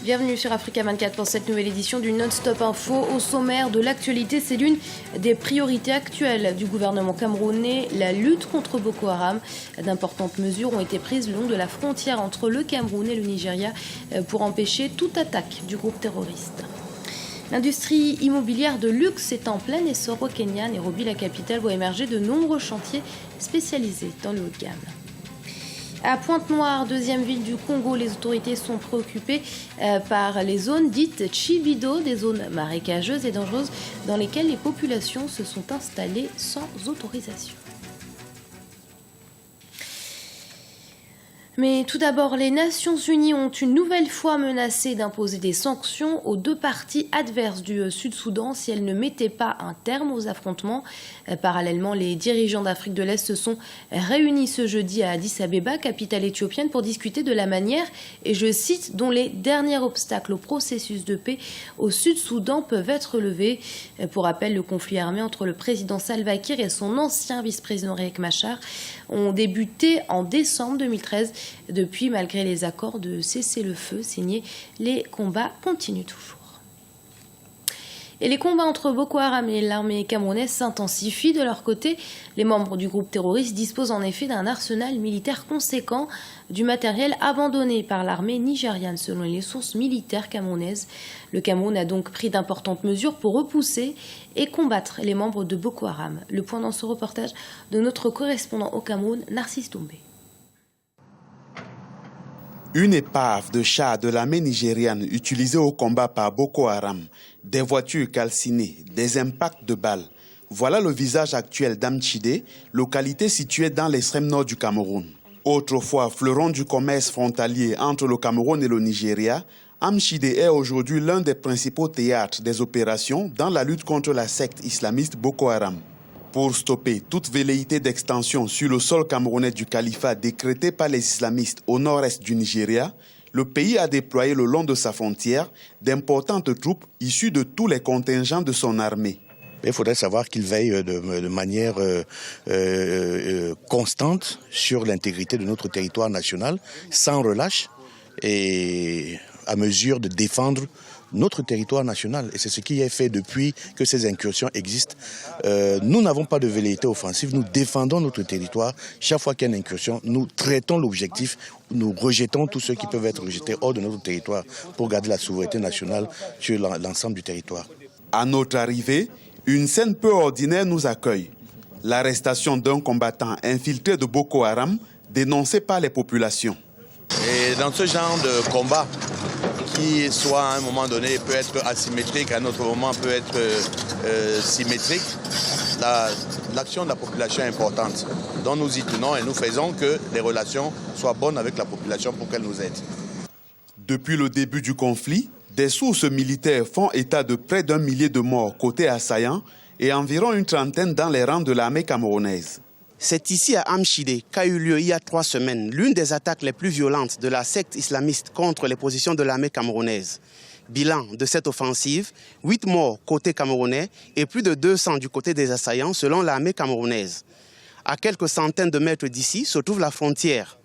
Bienvenue sur Africa 24 pour cette nouvelle édition du Non-Stop Info. Au sommaire de l'actualité, c'est l'une des priorités actuelles du gouvernement camerounais, la lutte contre Boko Haram. D'importantes mesures ont été prises le long de la frontière entre le Cameroun et le Nigeria pour empêcher toute attaque du groupe terroriste. L'industrie immobilière de luxe est en plein essor au Kenya. Nairobi, la capitale, voit émerger de nombreux chantiers spécialisés dans le haut de gamme. À Pointe-Noire, deuxième ville du Congo, les autorités sont préoccupées par les zones dites Chibido, des zones marécageuses et dangereuses dans lesquelles les populations se sont installées sans autorisation. Mais tout d'abord, les Nations Unies ont une nouvelle fois menacé d'imposer des sanctions aux deux parties adverses du Sud-Soudan si elles ne mettaient pas un terme aux affrontements. Parallèlement, les dirigeants d'Afrique de l'Est se sont réunis ce jeudi à Addis Abeba, capitale éthiopienne, pour discuter de la manière, et je cite, dont les derniers obstacles au processus de paix au Sud-Soudan peuvent être levés. Pour rappel, le conflit armé entre le président Salva Kiir et son ancien vice-président Riek Machar ont débuté en décembre 2013. Depuis, malgré les accords de cessez-le-feu signés, les combats continuent toujours. Et les combats entre Boko Haram et l'armée camerounaise s'intensifient de leur côté. Les membres du groupe terroriste disposent en effet d'un arsenal militaire conséquent, du matériel abandonné par l'armée nigériane selon les sources militaires camerounaises. Le Cameroun a donc pris d'importantes mesures pour repousser et combattre les membres de Boko Haram. Le point dans ce reportage de notre correspondant au Cameroun, Narcisse Doumbé. Une épave de chars de l'armée nigériane utilisée au combat par Boko Haram, des voitures calcinées, des impacts de balles. Voilà le visage actuel d'Amchide, localité située dans l'extrême nord du Cameroun. Autrefois fleuron du commerce frontalier entre le Cameroun et le Nigeria, Amchide est aujourd'hui l'un des principaux théâtres des opérations dans la lutte contre la secte islamiste Boko Haram. Pour stopper toute velléité d'extension sur le sol camerounais du califat décrété par les islamistes au nord-est du Nigeria, le pays a déployé le long de sa frontière d'importantes troupes issues de tous les contingents de son armée. Il faudrait savoir qu'il veille de manière constante sur l'intégrité de notre territoire national, sans relâche et à mesure de défendre notre territoire national. Et c'est ce qui est fait depuis que ces incursions existent. Nous n'avons pas de velléité offensive, nous défendons notre territoire. Chaque fois qu'il y a une incursion, nous traitons l'objectif, nous rejetons tous ceux qui peuvent être rejetés hors de notre territoire pour garder la souveraineté nationale sur l'ensemble du territoire. À notre arrivée, une scène peu ordinaire nous accueille. L'arrestation d'un combattant infiltré de Boko Haram dénoncé par les populations. Et dans ce genre de combat, qui soit à un moment donné peut être asymétrique, à un autre moment peut être symétrique, l'action de la population est importante. Donc nous y tenons et nous faisons que les relations soient bonnes avec la population pour qu'elle nous aide. Depuis le début du conflit, des sources militaires font état de près d'1 millier de morts côté assaillant et environ une trentaine dans les rangs de l'armée camerounaise. C'est ici à Amchide qu'a eu lieu il y a 3 semaines l'une des attaques les plus violentes de la secte islamiste contre les positions de l'armée camerounaise. Bilan de cette offensive, 8 morts côté camerounais et plus de 200 du côté des assaillants selon l'armée camerounaise. À quelques centaines de mètres d'ici se trouve la frontière.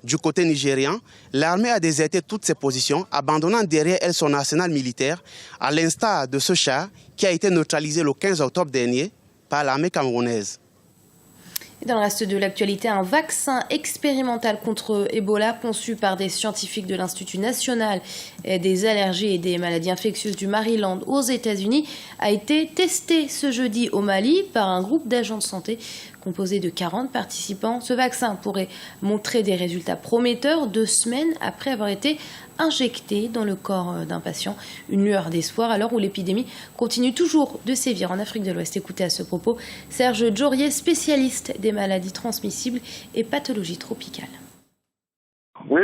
Du côté nigérian, l'armée a déserté toutes ses positions, abandonnant derrière elle son arsenal militaire, à l'instar de ce char qui a été neutralisé le 15 octobre dernier par l'armée camerounaise. Dans le reste de l'actualité, un vaccin expérimental contre Ebola conçu par des scientifiques de l'Institut national des allergies et des maladies infectieuses du Maryland aux États-Unis a été testé ce jeudi au Mali par un groupe d'agents de santé composé de 40 participants. Ce vaccin pourrait montrer des résultats prometteurs 2 semaines après avoir été injecté dans le corps d'un patient. Une lueur d'espoir à l'heure où l'épidémie continue toujours de sévir en Afrique de l'Ouest. Écoutez à ce propos Serge Djorier, spécialiste des maladies transmissibles et pathologies tropicales. Oui,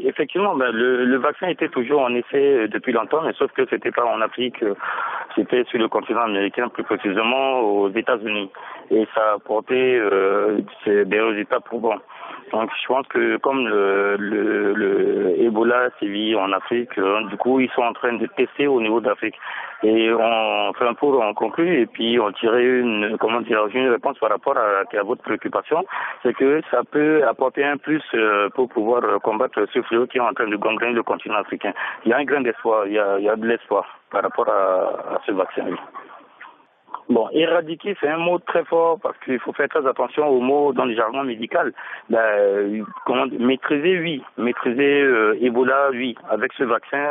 effectivement, le vaccin était toujours en effet depuis longtemps, mais sauf que c'était pas en Afrique, c'était sur le continent américain, plus précisément aux États-Unis. Et ça a apporté des résultats probants. Donc je pense que comme le Ebola sévit en Afrique, du coup ils sont en train de tester au niveau d'Afrique. Et on fait un pour, on conclut et puis on tirait une réponse par rapport à votre préoccupation, c'est que ça peut apporter un plus pour pouvoir combattre ce fléau qui est en train de gangréner le continent africain. Il y a un grain d'espoir, il y a de l'espoir par rapport à ce vaccin. Bon, éradiquer, c'est un mot très fort parce qu'il faut faire très attention aux mots dans le jargon médical. Maîtriser, oui. Maîtriser Ebola, oui. Avec ce vaccin,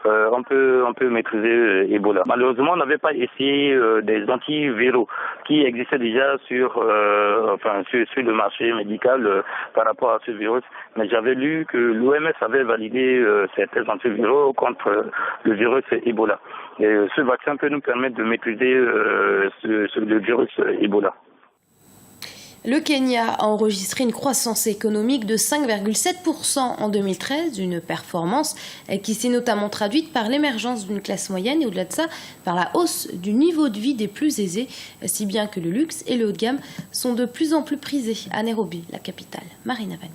on peut maîtriser Ebola. Malheureusement, on n'avait pas essayé des antiviraux qui existaient déjà sur le marché médical par rapport à ce virus. Mais j'avais lu que l'OMS avait validé certains antiviraux contre le virus Ebola. Et ce vaccin peut nous permettre de maîtriser le virus Ebola. Le Kenya a enregistré une croissance économique de 5,7% en 2013, une performance qui s'est notamment traduite par l'émergence d'une classe moyenne et au-delà de ça, par la hausse du niveau de vie des plus aisés, si bien que le luxe et le haut de gamme sont de plus en plus prisés à Nairobi, la capitale. Marina Vanier.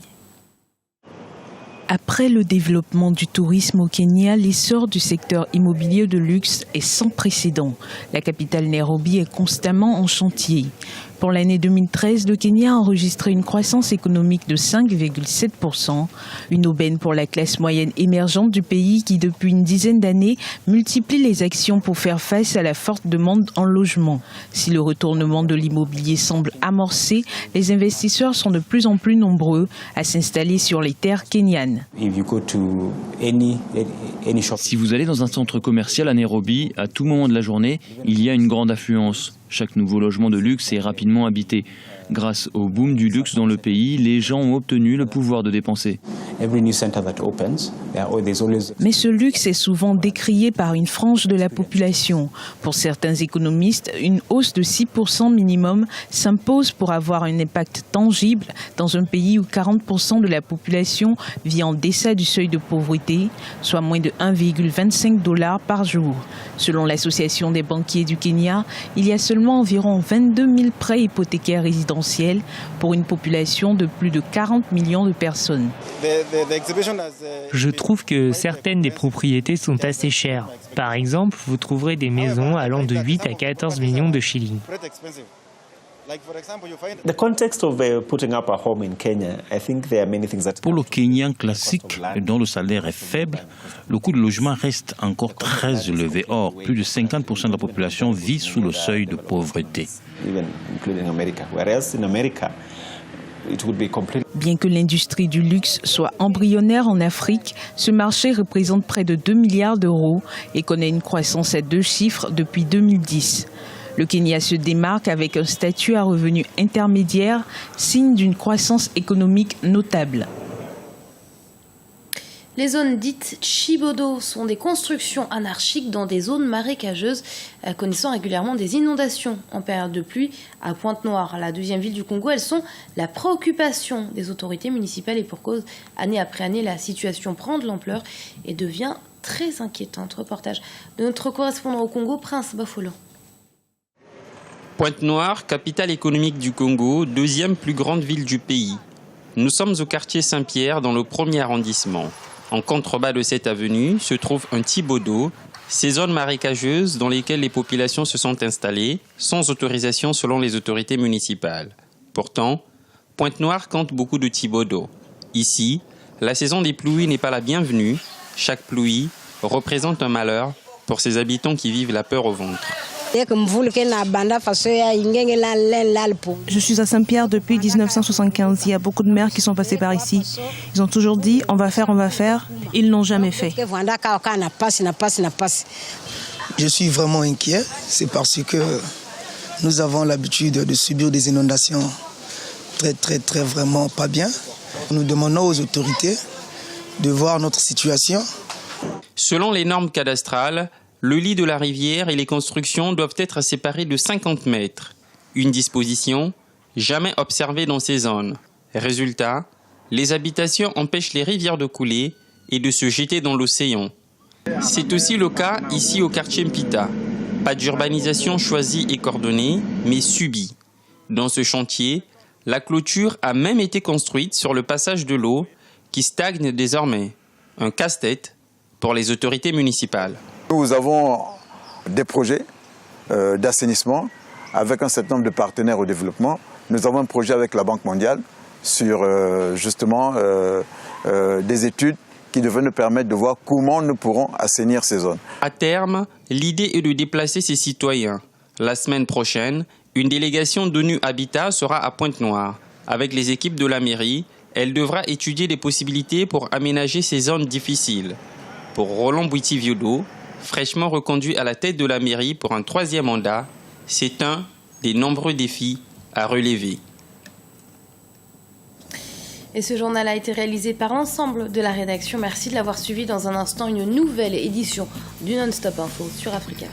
Après le développement du tourisme au Kenya, l'essor du secteur immobilier de luxe est sans précédent. La capitale Nairobi est constamment en chantier. Pour l'année 2013, le Kenya a enregistré une croissance économique de 5,7%, une aubaine pour la classe moyenne émergente du pays qui, depuis une dizaine d'années, multiplie les actions pour faire face à la forte demande en logement. Si le retournement de l'immobilier semble amorcé, les investisseurs sont de plus en plus nombreux à s'installer sur les terres kenyanes. Si vous allez dans un centre commercial à Nairobi, à tout moment de la journée, il y a une grande affluence. Chaque nouveau logement de luxe est rapidement habité. Grâce au boom du luxe dans le pays, les gens ont obtenu le pouvoir de dépenser. Mais ce luxe est souvent décrié par une frange de la population. Pour certains économistes, une hausse de 6% minimum s'impose pour avoir un impact tangible dans un pays où 40% de la population vit en deçà du seuil de pauvreté, soit moins de 1,25 $ par jour. Selon l'Association des banquiers du Kenya, il y a seulement environ 22 000 prêts hypothécaires résidentiels pour une population de plus de 40 millions de personnes. Je trouve que certaines des propriétés sont assez chères. Par exemple, vous trouverez des maisons allant de 8 à 14 millions de shillings. Pour le Kenyan classique, dont le salaire est faible, le coût de logement reste encore très élevé. Or, plus de 50% de la population vit sous le seuil de pauvreté. Bien que l'industrie du luxe soit embryonnaire en Afrique, ce marché représente près de 2 milliards d'euros et connaît une croissance à 2 chiffres depuis 2010. Le Kenya se démarque avec un statut à revenu intermédiaire, signe d'une croissance économique notable. Les zones dites Chibodo sont des constructions anarchiques dans des zones marécageuses, connaissant régulièrement des inondations en période de pluie. À Pointe-Noire, la deuxième ville du Congo, elles sont la préoccupation des autorités municipales et pour cause, année après année, la situation prend de l'ampleur et devient très inquiétante. Reportage de notre correspondant au Congo, Prince Bafolo. Pointe-Noire, capitale économique du Congo, deuxième plus grande ville du pays. Nous sommes au quartier Saint-Pierre, dans le 1er arrondissement. En contrebas de cette avenue se trouve un Chibodo, ces zones marécageuses dans lesquelles les populations se sont installées, sans autorisation selon les autorités municipales. Pourtant, Pointe-Noire compte beaucoup de Chibodo. Ici, la saison des pluies n'est pas la bienvenue. Chaque pluie représente un malheur pour ces habitants qui vivent la peur au ventre. Je suis à Saint-Pierre depuis 1975. Il y a beaucoup de maires qui sont passés par ici. Ils ont toujours dit on va faire. Ils l'ont jamais fait. Je suis vraiment inquiet. C'est parce que nous avons l'habitude de subir des inondations très vraiment pas bien. Nous demandons aux autorités de voir notre situation. Selon les normes cadastrales, le lit de la rivière et les constructions doivent être séparés de 50 mètres. Une disposition jamais observée dans ces zones. Résultat, les habitations empêchent les rivières de couler et de se jeter dans l'océan. C'est aussi le cas ici au quartier Mpita. Pas d'urbanisation choisie et coordonnée, mais subie. Dans ce chantier, La clôture a même été construite sur le passage de l'eau qui stagne désormais. Un casse-tête pour les autorités municipales. Nous avons des projets d'assainissement avec un certain nombre de partenaires au développement. Nous avons un projet avec la Banque mondiale sur des études qui devraient nous permettre de voir comment nous pourrons assainir ces zones. À terme, l'idée est de déplacer ces citoyens. La semaine prochaine, une délégation d'ONU Habitat sera à Pointe-Noire. Avec les équipes de la mairie, elle devra étudier les possibilités pour aménager ces zones difficiles. Pour Roland Bouiti-Viodo, fraîchement reconduit à la tête de la mairie pour un 3e mandat, c'est un des nombreux défis à relever. Et ce journal a été réalisé par l'ensemble de la rédaction. Merci de l'avoir suivi. Dans un instant, une nouvelle édition du Non-Stop Info sur Africa.